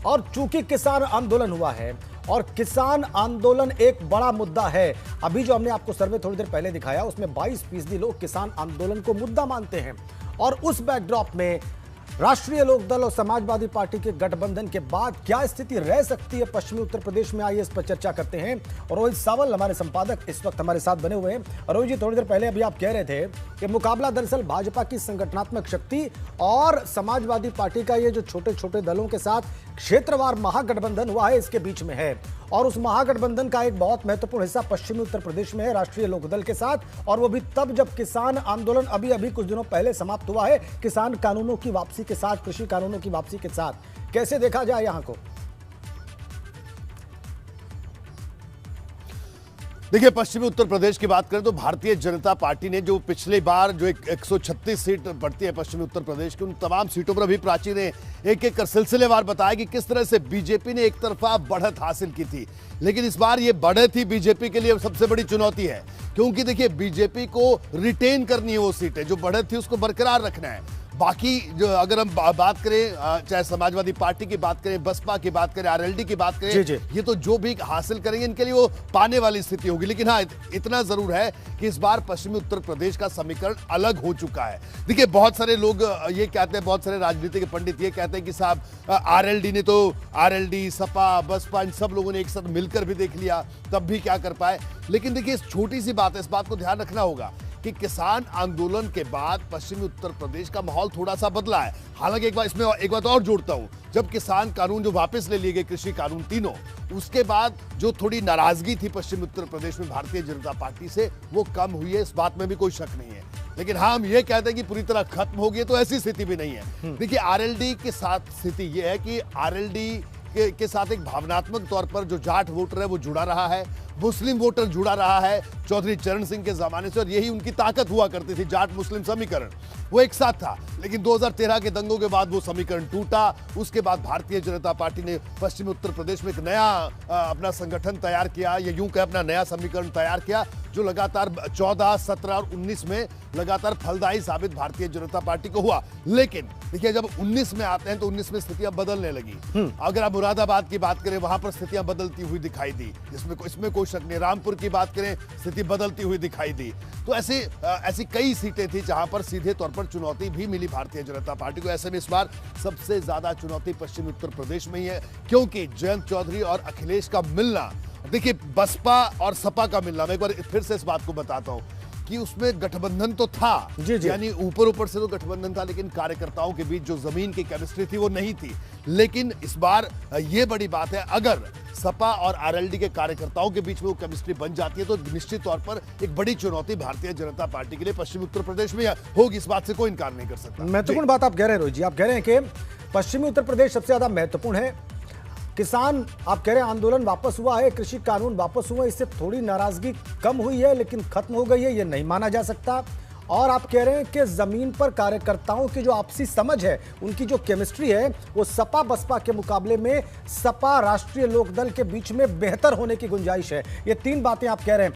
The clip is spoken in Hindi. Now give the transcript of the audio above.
और चूंकि किसान आंदोलन हुआ है और किसान आंदोलन एक बड़ा मुद्दा है, अभी जो हमने आपको सर्वे थोड़ी देर पहले दिखाया उसमें 22% लोग किसान आंदोलन को मुद्दा मानते हैं। और उस बैकड्रॉप में राष्ट्रीय लोकदल और समाजवादी पार्टी के गठबंधन के बाद क्या स्थिति रह सकती है पश्चिमी उत्तर प्रदेश में, आइए इस पर चर्चा करते हैं। और रोहित सावल हमारे संपादक इस वक्त हमारे साथ बने हुए हैं। रोहित जी, थोड़ी देर पहले अभी आप कह रहे थे कि मुकाबला दरअसल भाजपा की संगठनात्मक शक्ति और समाजवादी पार्टी का ये जो छोटे छोटे दलों के साथ क्षेत्रवार महागठबंधन हुआ है इसके बीच में है। और उस महागठबंधन का एक बहुत महत्वपूर्ण हिस्सा पश्चिमी उत्तर प्रदेश में है राष्ट्रीय लोकदल के साथ, और वो भी तब जब किसान आंदोलन अभी अभी कुछ दिनों पहले समाप्त हुआ है, किसान कानूनों की वापसी के साथ, कृषि कानूनों की वापसी के साथ। कैसे देखा जाए यहां को? देखिए, पश्चिमी उत्तर प्रदेश की बात करें तो भारतीय जनता पार्टी ने जो पिछली बार जो 136 सीट बढ़ती है पश्चिमी उत्तर प्रदेश की, उन तमाम सीटों पर अभी प्राची ने एक एक कर सिलसिलेवार बताया कि किस तरह से बीजेपी ने एक तरफा बढ़त हासिल की थी। लेकिन इस बार ये बढ़त ही बीजेपी के लिए सबसे बड़ी चुनौती है, क्योंकि देखिए बीजेपी को रिटेन करनी है वो सीटें, जो बढ़त थी उसको बरकरार रखना है। बाकी जो अगर हम बात करें, चाहे समाजवादी पार्टी की बात करें, बसपा की बात करें, आरएलडी की बात करें, ये तो जो भी हासिल करेंगे इनके लिए वो पाने वाली स्थिति होगी। लेकिन हाँ, इतना जरूर है कि इस बार पश्चिमी उत्तर प्रदेश का समीकरण अलग हो चुका है। देखिए, बहुत सारे लोग ये कहते हैं, बहुत सारे राजनीति के पंडित ये कहते हैं कि साहब आरएलडी ने तो आरएलडी, सपा, बसपा इन सब लोगों ने एक साथ मिलकर भी देख लिया, तब भी क्या कर पाए। लेकिन देखिए, इस छोटी सी बात है, इस बात को ध्यान रखना होगा कि किसान आंदोलन के बाद पश्चिमी उत्तर प्रदेश का माहौल थोड़ा सा बदला है। हालांकि एक बात और जोड़ता हूं, जब किसान कानून जो वापस ले लिए गए, कृषि कानून तीनों, उसके बाद जो थोड़ी नाराजगी थी पश्चिमी उत्तर प्रदेश में भारतीय जनता पार्टी से, वो कम हुई है, इस बात में भी कोई शक नहीं है। लेकिन हाँ, हम ये कहते हैं कि पूरी तरह खत्म हो गई, तो ऐसी स्थिति भी नहीं है। देखिए, आरएलडी के साथ स्थिति यह है कि आरएलडी के साथ एक भावनात्मक तौर पर जो जाट वोटर है वो जुड़ा रहा है, मुस्लिम वोटर जुड़ा रहा है चौधरी चरण सिंह के जमाने से, और यही उनकी ताकत हुआ करती थी, जाट मुस्लिम समीकरण वो एक साथ था। लेकिन 2013 के दंगों के बाद वो समीकरण टूटा। उसके बाद भारतीय जनता पार्टी ने पश्चिमी उत्तर प्रदेश में एक नया अपना संगठन तैयार किया, या यूं कहें अपना नया समीकरण तैयार किया, जो लगातार 14, 17 और 19 में लगातार फलदायी साबित भारतीय जनता पार्टी को हुआ। लेकिन देखिए, जब 19 में आते हैं तो 19 में स्थितियां बदलने लगी। अगर आप मुरादाबाद की बात करें, वहां पर स्थितियां बदलती हुई दिखाई दी, इसमें कोई शक नहीं। रामपुर की बात करें, स्थिति बदलती हुई दिखाई दी। तो ऐसी कई सीटें थी जहां पर सीधे तौर पर चुनौती भी मिली भारतीय जनता पार्टी को। ऐसे में इस बार सबसे ज्यादा चुनौती पश्चिमी उत्तर प्रदेश में ही है, क्योंकि जयंत चौधरी और अखिलेश का मिलना, देखिए बसपा और सपा का मिलना, मैं एक बार फिर से इस बात को बताता हूं कि उसमें गठबंधन तो था, यानी ऊपर से तो गठबंधन था, लेकिन कार्यकर्ताओं के बीच जो जमीन की केमिस्ट्री थी वो नहीं थी। लेकिन इस बार ये बड़ी बात है, अगर सपा और आरएलडी के कार्यकर्ताओं के बीच में वो केमिस्ट्री बन जाती है तो निश्चित तौर पर एक बड़ी चुनौती भारतीय जनता पार्टी के लिए पश्चिमी उत्तर प्रदेश में होगी, इस बात से कोई इनकार नहीं कर सकता। महत्वपूर्ण बात आप कह रहे हैं रोहित जी, आप कह रहे हैं कि पश्चिमी उत्तर प्रदेश सबसे ज्यादा महत्वपूर्ण है। किसान, आप कह रहे हैं आंदोलन वापस हुआ है, कृषि कानून वापस हुआ है, इससे थोड़ी नाराजगी कम हुई है, लेकिन खत्म हो गई है, ये नहीं माना जा सकता। और आप कह रहे हैं कि जमीन पर कार्यकर्ताओं की जो आपसी समझ है, उनकी जो केमिस्ट्री है, वो सपा बसपा के मुकाबले में सपा राष्ट्रीय लोकदल के बीच में बेहतर होने की गुंजाइश है। ये तीन बातें आप कह रहे हैं।